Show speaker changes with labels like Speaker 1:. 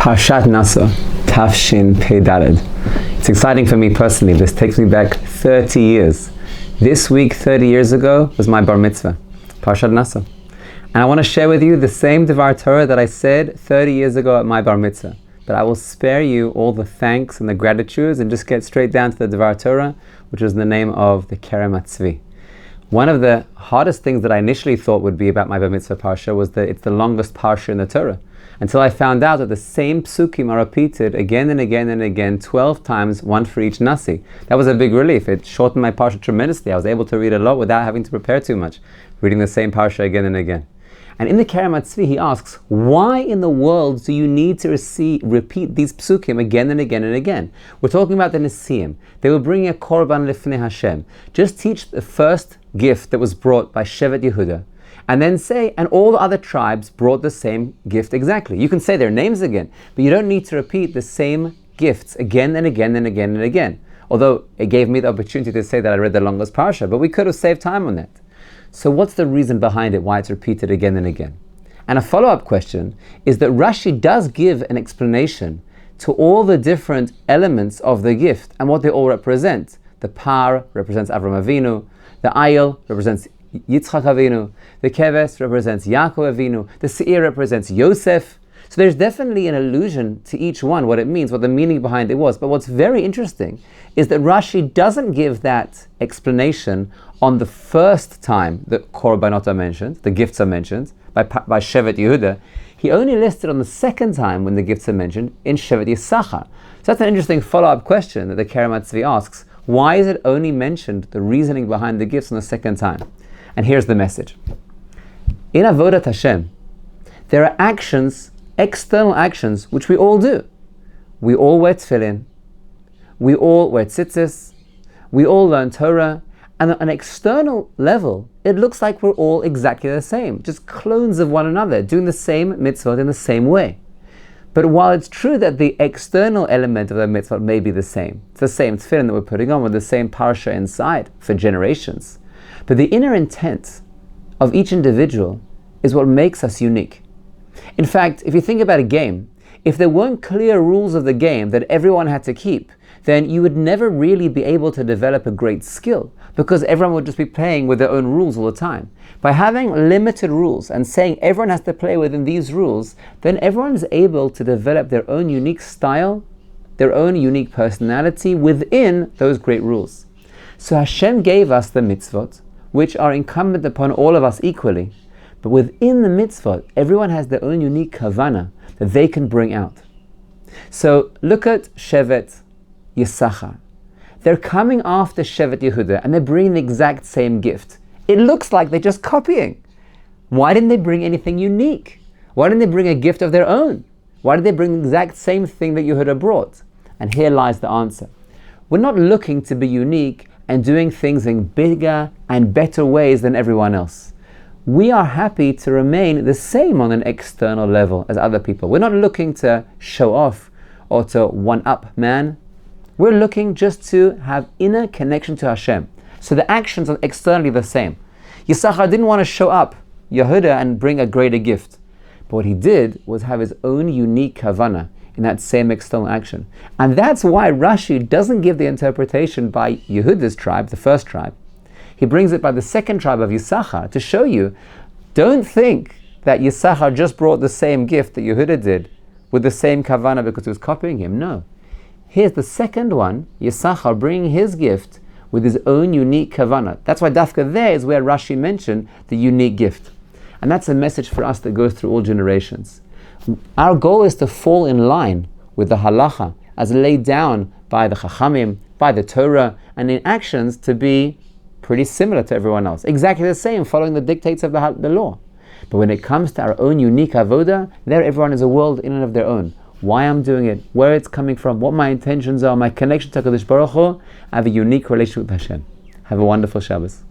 Speaker 1: Parshat Naso, Tafshin Pei Daled. It's exciting for me personally. This takes me back 30 years. This week, 30 years ago, was my bar mitzvah, Parshat Naso. And I want to share with you the same Devar Torah that I said 30 years ago at my bar mitzvah. But I will spare you all the thanks and the gratitudes and just get straight down to the Devar Torah, which is in the name of the Kerem Tzvi. One of the hardest things that I initially thought would be about my bar mitzvah parsha was that it's the longest parsha in the Torah. Until I found out that the same psukim are repeated again and again and again, 12 times, one for each nasi. That was a big relief. It shortened my parsha tremendously. I was able to read a lot without having to prepare too much, reading the same parsha again and again. And in the Kerem Tzvi, he asks, why in the world do you need to repeat these psukim again and again and again? We're talking about the Nesiim. They were bringing a korban lifnei Hashem. Just teach the first gift that was brought by Shevet Yehuda, and then say, and all the other tribes brought the same gift exactly. You can say their names again, but you don't need to repeat the same gifts again and again and again and again. Although it gave me the opportunity to say that I read the longest parsha, but we could have saved time on that. So what's the reason behind it, why it's repeated again and again? And a follow-up question is that Rashi does give an explanation to all the different elements of the gift and what they all represent. The par represents Avram Avinu, the ayil represents Yitzchak Avinu, the keves represents Yaakov Avinu, the seir represents Yosef. So there's definitely an allusion to each one, what it means, what the meaning behind it was. But what's very interesting is that Rashi doesn't give that explanation on the first time that korbanot are mentioned, the gifts are mentioned, by Shevet Yehuda. He only listed on the second time when the gifts are mentioned in Shevet Yisachar. So that's an interesting follow-up question that the Kerem Tzvi asks. Why is it only mentioned, the reasoning behind the gifts, on the second time? And here's the message. In Avodat Hashem, there are actions, external actions, which we all do. We all wear tefillin, we all wear tzitzis, we all learn Torah, and on an external level, it looks like we're all exactly the same, just clones of one another, doing the same mitzvot in the same way. But while it's true that the external element of the mitzvot may be the same, it's the same tefillin that we're putting on with the same parsha inside for generations, but the inner intent of each individual is what makes us unique. In fact, if you think about a game, if there weren't clear rules of the game that everyone had to keep, then you would never really be able to develop a great skill, because everyone would just be playing with their own rules all the time. By having limited rules and saying everyone has to play within these rules, then everyone is able to develop their own unique style, their own unique personality within those great rules. So Hashem gave us the mitzvot, which are incumbent upon all of us equally. But within the mitzvot, everyone has their own unique kavana that they can bring out. So look at Shevet Yisachar. They're coming after Shevet Yehuda and they're bringing the exact same gift. It looks like they're just copying. Why didn't they bring anything unique? Why didn't they bring a gift of their own? Why did they bring the exact same thing that Yehuda brought? And here lies the answer. We're not looking to be unique and doing things in bigger and better ways than everyone else. We are happy to remain the same on an external level as other people. We're not looking to show off or to one-up man. We're looking just to have inner connection to Hashem. So the actions are externally the same. Yisachar didn't want to show up Yehuda and bring a greater gift. But what he did was have his own unique kavana in that same external action. And that's why Rashi doesn't give the interpretation by Yehuda's tribe, the first tribe. He brings it by the second tribe of Yisachar to show you, don't think that Yisachar just brought the same gift that Yehuda did with the same kavana because he was copying him. No. Here's the second one, Yisachar bringing his gift with his own unique kavana. That's why Dafka there is where Rashi mentioned the unique gift. And that's a message for us that goes through all generations. Our goal is to fall in line with the halacha as laid down by the chachamim, by the Torah, and in actions to be pretty similar to everyone else. Exactly the same, following the dictates of the law. But when it comes to our own unique avoda, there everyone is a world in and of their own. Why I'm doing it, where it's coming from, what my intentions are, my connection to HaKadosh Baruch Hu, I have a unique relationship with Hashem. Have a wonderful Shabbos.